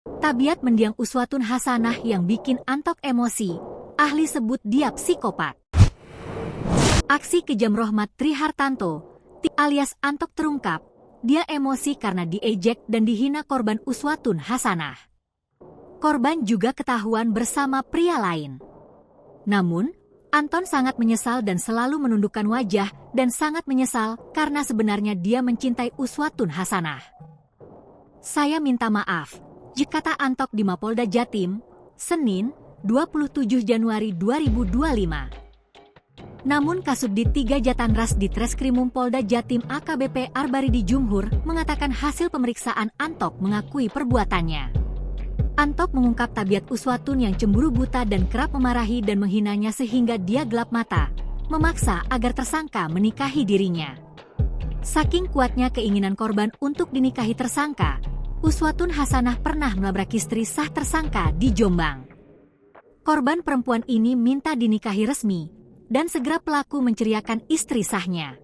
Tabiat mendiang uswatun hasanah yang bikin Antok emosi. Ahli sebut dia psikopat. Aksi kejam Rohmat Trihartanto alias Antok terungkap. Dia emosi karena diejek dan dihina korban uswatun hasanah. Korban juga ketahuan bersama pria lain. Namun, Anton sangat menyesal dan selalu menundukkan wajah dan sangat menyesal karena sebenarnya dia mencintai uswatun hasanah. Saya minta maaf, kata Antok di Mapolda Jatim, Senin, 27 Januari 2025. Namun Kasubdit 3 Jatanras di Treskrimum Polda Jatim AKBP Arbaridi Jumhur mengatakan hasil pemeriksaan Antok mengakui perbuatannya. Antok mengungkap tabiat uswatun yang cemburu buta dan kerap memarahi dan menghinanya sehingga dia gelap mata, memaksa agar tersangka menikahi dirinya. Saking kuatnya keinginan korban untuk dinikahi tersangka, uswatun hasanah pernah melabrak istri sah tersangka di Jombang. Korban perempuan ini minta dinikahi resmi, dan segera pelaku menceriakan istri sahnya.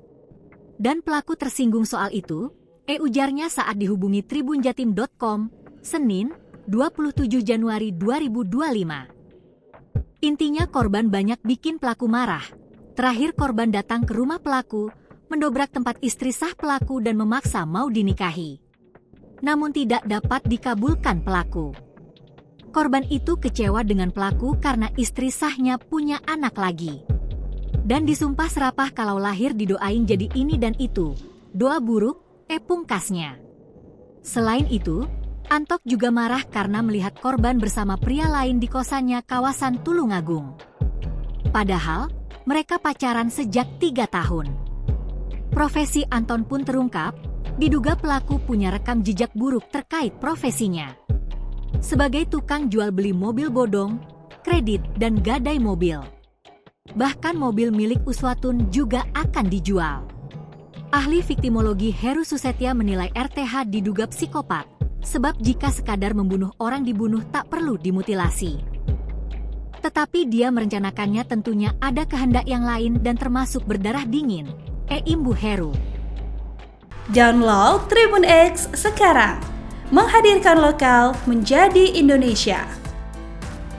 Dan pelaku tersinggung soal itu, ujarnya saat dihubungi tribunjatim.com, Senin, 27 Januari 2025. Intinya korban banyak bikin pelaku marah. Terakhir korban datang ke rumah pelaku, mendobrak tempat istri sah pelaku dan memaksa mau dinikahi. Namun tidak dapat dikabulkan pelaku. Korban itu kecewa dengan pelaku karena istri sahnya punya anak lagi. Dan disumpah serapah kalau lahir didoain jadi ini dan itu. Doa buruk, pungkasnya. Selain itu, Antok juga marah karena melihat korban bersama pria lain di kosannya kawasan Tulungagung. Padahal, mereka pacaran sejak 3 tahun. Profesi Anton pun terungkap, diduga pelaku punya rekam jejak buruk terkait profesinya. Sebagai tukang jual beli mobil bodong, kredit, dan gadai mobil. Bahkan mobil milik uswatun juga akan dijual. Ahli viktimologi Heru Susetya menilai RTH diduga psikopat. Sebab jika sekadar membunuh orang dibunuh tak perlu dimutilasi. Tetapi dia merencanakannya tentunya ada kehendak yang lain dan termasuk berdarah dingin. Imbu Heru. Download Tribun X sekarang. Menghadirkan lokal menjadi Indonesia.